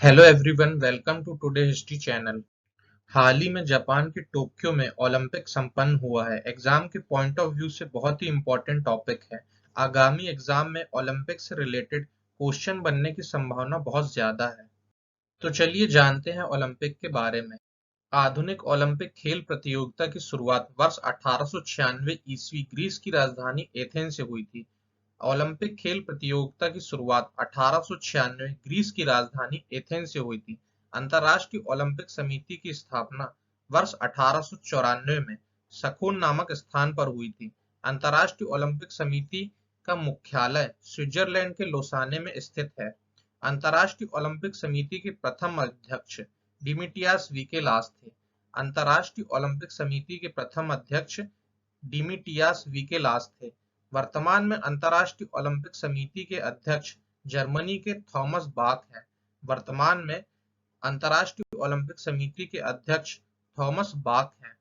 Hello everyone, welcome to today history channel. हाल ही में जापान के टोक्यो में ओलंपिक संपन्न हुआ है। एग्जाम के पॉइंट ऑफ व्यू से बहुत ही इम्पोर्टेंट टॉपिक है। आगामी एग्जाम में ओलंपिक से रिलेटेड क्वेश्चन बनने की संभावना बहुत ज्यादा है। तो चलिए जानते हैं ओलंपिक के बारे में। आधुनिक ओलंपिक खेल प्रतियोगिता की शुरुआत वर्ष 1896 ईस्वी ग्रीस की राजधानी एथेंस से हुई थी। ओलंपिक खेल प्रतियोगिता की शुरुआत 1896 ग्रीस की राजधानी एथेंस से हुई थी। अंतर्राष्ट्रीय ओलंपिक समिति की स्थापना वर्ष 1894 में सखोन नामक स्थान पर हुई थी। अंतर्राष्ट्रीय ओलंपिक समिति का मुख्यालय स्विट्जरलैंड के लोसाने में स्थित है। अंतर्राष्ट्रीय ओलंपिक समिति के प्रथम अध्यक्ष डिमिटियास विकेलास थे। अंतर्राष्ट्रीय ओलंपिक समिति के प्रथम अध्यक्ष डिमिटियास विकेलास थे। वर्तमान में अंतर्राष्ट्रीय ओलंपिक समिति के अध्यक्ष जर्मनी के थॉमस बाक हैं। वर्तमान में अंतर्राष्ट्रीय ओलंपिक समिति के अध्यक्ष थॉमस बाक हैं।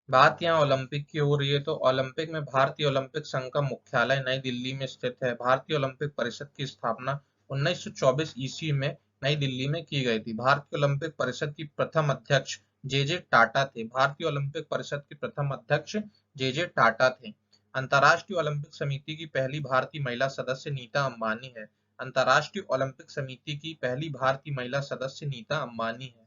बात यहाँ ओलंपिक की हो रही है तो ओलंपिक में भारतीय ओलंपिक संघ का मुख्यालय नई दिल्ली में स्थित है। भारतीय ओलंपिक परिषद की स्थापना 1924 ईस्वी में नई दिल्ली में की गई थी। भारतीय ओलंपिक परिषद की प्रथम अध्यक्ष जे जे टाटा थे। भारतीय ओलंपिक परिषद के प्रथम अध्यक्ष जे जे टाटा थे। अंतर्राष्ट्रीय ओलंपिक समिति की पहली भारतीय महिला सदस्य नीता अंबानी है। अंतर्राष्ट्रीय ओलंपिक समिति की पहली भारतीय महिला सदस्य नीता अंबानी है।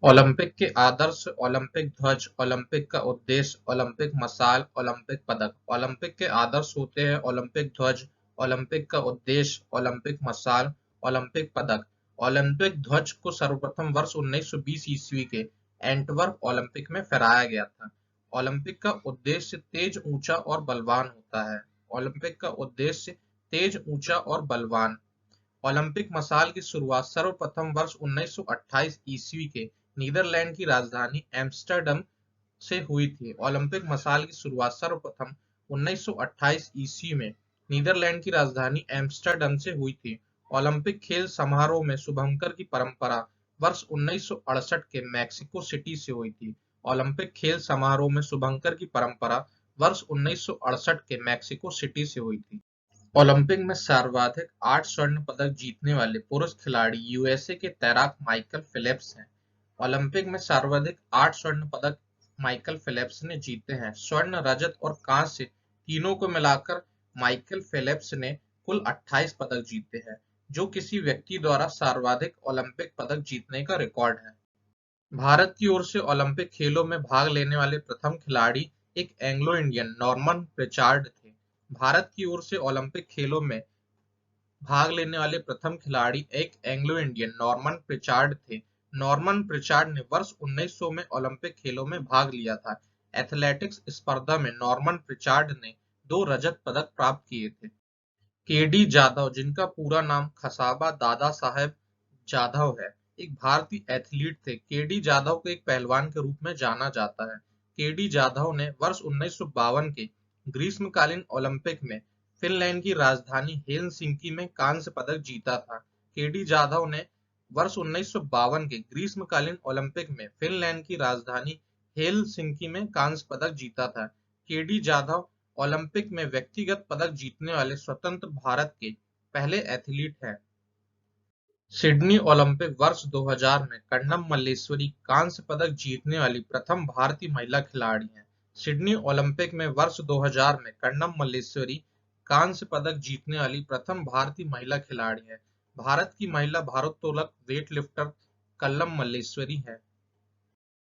ओलंपिक के आदर्श, ओलंपिक ध्वज, ओलंपिक का उद्देश्य, ओलंपिक मशाल, ओलंपिक पदक। ओलंपिक के आदर्श होते हैं ओलंपिक ध्वज, ओलंपिक का उद्देश्य, ओलंपिक मशाल, ओलंपिक पदक। ओलंपिक ध्वज को सर्वप्रथम वर्ष 1920 ईस्वी के एंटवर्प ओलंपिक में फहराया गया था। ओलंपिक का उद्देश्य तेज, ऊंचा और बलवान होता है। ओलंपिक का उद्देश्य तेज, ऊंचा और बलवान। ओलंपिक मशाल की शुरुआत सर्वप्रथम वर्ष 1928 ईस्वी के नीदरलैंड की राजधानी एम्स्टर्डम से हुई थी। ओलंपिक मशाल की शुरुआत सर्वप्रथम 1928 ईस्वी में नीदरलैंड की राजधानी एम्स्टर्डम से हुई थी। ओलंपिक खेल समारोह में शुभंकर की परंपरा वर्ष 1968 के मैक्सिको सिटी से हुई थी। ओलंपिक खेल समारोह में शुभंकर की परंपरा वर्ष 1968 के मैक्सिको सिटी से हुई थी। ओलंपिक में सर्वाधिक 8 स्वर्ण पदक जीतने वाले पुरुष खिलाड़ी यूएसए के तैराक माइकल फेल्प्स हैं। ओलंपिक में सर्वाधिक 8 स्वर्ण पदक माइकल फेल्प्स ने जीते हैं। स्वर्ण, रजत और कांस्य तीनों को मिलाकर माइकल फेल्प्स ने कुल 28 पदक जीते हैं, जो किसी व्यक्ति द्वारा सर्वाधिक ओलंपिक पदक जीतने का रिकॉर्ड है। भारत की ओर से ओलंपिक खेलों में भाग लेने वाले प्रथम खिलाड़ी एक एंग्लो इंडियन नॉर्मन प्रिचार्ड थे। भारत की ओर से ओलंपिक खेलों में भाग लेने वाले प्रथम खिलाड़ी एक एंग्लो इंडियन नॉर्मन प्रिचार्ड थे। नॉर्मन प्रिचार्ड ने वर्ष 1900 में ओलंपिक खेलों में भाग लिया था। एथलेटिक्स स्पर्धा में नॉर्मन प्रिचार्ड ने 2 रजत पदक प्राप्त किए थे। के डी जाधव, जिनका पूरा नाम खसाबा दादा साहेब जाधव है, एक भारतीय एथलीट थे। के डी जाधव को एक पहलवान के रूप में जाना जाता है। के डी जाधव ने वर्ष 1952 के ग्रीष्मकालीन ओलंपिक में फिनलैंड की राजधानी हेलसिंकी में कांस्य पदक जीता था। के डी जाधव ने वर्ष 1952 के ग्रीष्मकालीन ओलंपिक में फिनलैंड की राजधानी हेलसिंकी में कांस्य पदक जीता था। के डी जाधव ओलंपिक में व्यक्तिगत पदक जीतने वाले स्वतंत्र भारत के पहले एथलीट हैं। सिडनी ओलंपिक वर्ष 2000 में कन्नम मल्लेश्वरी कांस्य पदक जीतने वाली प्रथम भारतीय महिला खिलाड़ी हैं। सिडनी ओलंपिक में वर्ष 2000 में कन्नम मल्लेश्वरी कांस्य पदक जीतने वाली प्रथम भारतीय महिला खिलाड़ी हैं। भारत की महिला भारोत्तोलक वेटलिफ्टर कल्लम मल्लेश्वरी है।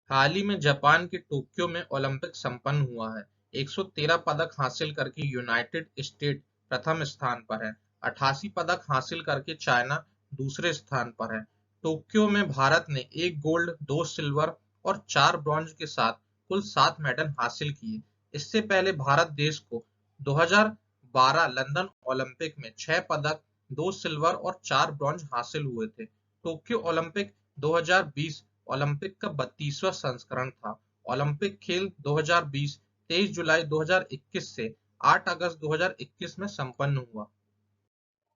हाल ही में जापान के टोक्यो में ओलंपिक संपन्न हुआ है। 113 पदक हासिल करके यूनाइटेड स्टेट प्रथम स्थान पर है। 88 पदक हासिल करके चाइना दूसरे स्थान पर है। टोक्यो में भारत ने 1 गोल्ड, 2 सिल्वर और 4 ब्रॉन्ज के साथ कुल 7 मेडल हासिल किए। इससे पहले भारत देश को 2012 लंदन ओलंपिक में 6 पदक, 2 सिल्वर और 4 ब्रॉन्ज हासिल हुए थे। टोक्यो ओलंपिक 2020 ओलंपिक का 32वां संस्करण था। ओलंपिक खेल 2020 23 जुलाई 2021 से 8 अगस्त 2021 में संपन्न हुआ।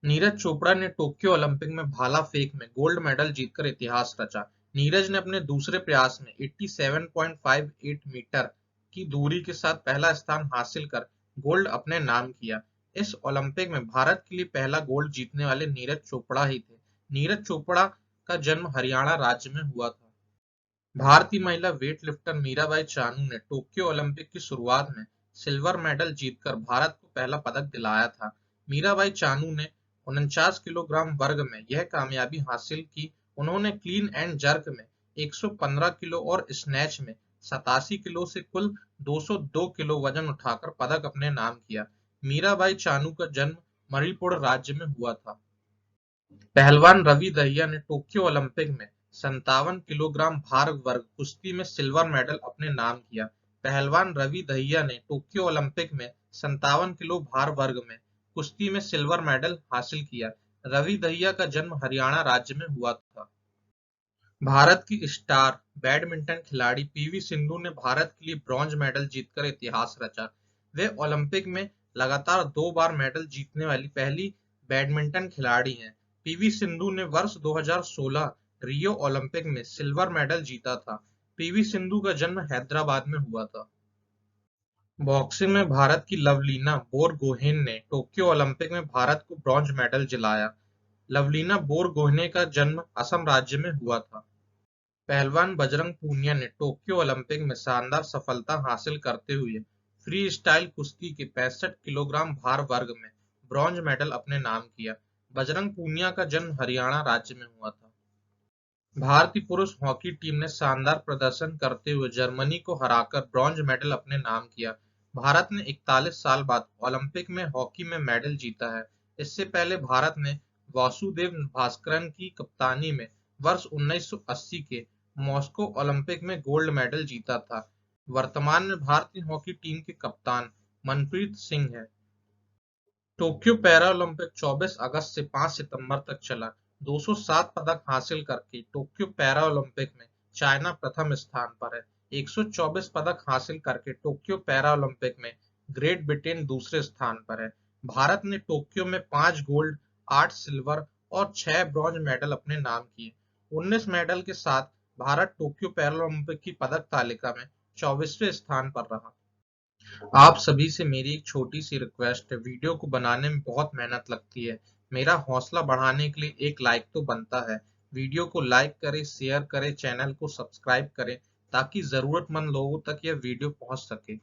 नीरज चोपड़ा ने टोक्यो ओलंपिक में भाला फेंक में गोल्ड मेडल जीतकर इतिहास रचा। नीरज ने अपने दूसरे प्रयास में 87.58 मीटर की दूरी के साथ पहला स्थान हासिल कर गोल्ड अपने नाम किया। इस ओलंपिक में भारत के लिए पहला गोल्ड जीतने वाले नीरज चोपड़ा ही थे। नीरज चोपड़ा का जन्म हरियाणा राज्य में हुआ था। भारतीय महिला वेट लिफ्टर मीराबाई चानू ने टोक्यो ओलंपिक की शुरुआत में सिल्वर मेडल जीतकर भारत को पहला पदक दिलाया था। मीराबाई चानू ने 49 किलोग्राम वर्ग में यह कामयाबी हासिल की। उन्होंने क्लीन एंड जर्क में 115 किलो और स्नैच में 87 किलो से कुल 202 किलो वजन उठाकर पदक अपने नाम किया। मीराबाई चानू का जन्म मणिपुर राज्य में हुआ था। पहलवान रवि दहिया ने टोक्यो ओलंपिक में 57 किलोग्राम भार वर्ग कुश्ती में सिल्वर मेडल अपने नाम किया। पहलवान रवि दहिया ने टोक्यो ओलंपिक में 57 किलो भार वर्ग में कुश्ती में सिल्वर मेडल हासिल किया। रवि दहिया का जन्म हरियाणा राज्य में हुआ था। भारत की स्टार बैडमिंटन खिलाड़ी पीवी सिंधु ने भारत के लिए ब्रॉन्ज मेडल जीतकर इतिहास रचा। वे ओलंपिक में लगातार 2 बार मेडल जीतने वाली पहली बैडमिंटन खिलाड़ी हैं। पीवी सिंधु ने वर्ष 2016 रियो ओलंपिक में सिल्वर मेडल जीता था। पीवी सिंधु का जन्म हैदराबाद में हुआ था। बॉक्सिंग में भारत की लवलीना बोरगोहेन ने टोक्यो ओलंपिक में भारत को ब्रॉन्ज मेडल दिलाया। लवलीना बोरगोहेन का जन्म असम राज्य में हुआ था। पहलवान बजरंग पूनिया ने टोक्यो ओलंपिक में शानदार सफलता हासिल करते हुए फ्री स्टाइल कुश्ती के 65 किलोग्राम भार वर्ग में ब्रॉन्ज मेडल अपने नाम किया। बजरंग पूनिया का जन्म हरियाणा राज्य में हुआ था। भारतीय पुरुष हॉकी टीम ने शानदार प्रदर्शन करते हुए जर्मनी को हराकर ब्रॉन्ज मेडल अपने नाम किया। भारत ने 41 साल बाद ओलंपिक में हॉकी में मेडल जीता है। इससे पहले भारत ने वासुदेव भास्करन की कप्तानी में वर्ष 1980 के मॉस्को ओलंपिक में गोल्ड मेडल जीता था। वर्तमान में भारतीय हॉकी टीम के कप्तान मनप्रीत सिंह है। टोक्यो पैरालंपिक 24 अगस्त से 5 सितंबर तक चला। 207 पदक हासिल करके टोक्यो पैरालंपिक में चाइना प्रथम स्थान पर है। 124 पदक हासिल करके टोक्यो पैरालंपिक में ग्रेट ब्रिटेन दूसरे स्थान पर है। भारत ने टोक्यो में 5 गोल्ड, 8 सिल्वर और 6 ब्रॉन्ज मेडल अपने नाम किए। 19 मेडल के साथ भारत टोक्यो पैरालंपिक की पदक तालिका में 24वें स्थान पर रहा। आप सभी से मेरी एक छोटी सी रिक्वेस्ट है। वीडियो को बनाने में बहुत मेहनत लगती है। मेरा हौसला बढ़ाने के लिए एक लाइक तो बनता है। वीडियो को लाइक करें, शेयर करें, चैनल को सब्सक्राइब करें ताकि जरूरतमंद लोगों तक यह वीडियो पहुंच सके।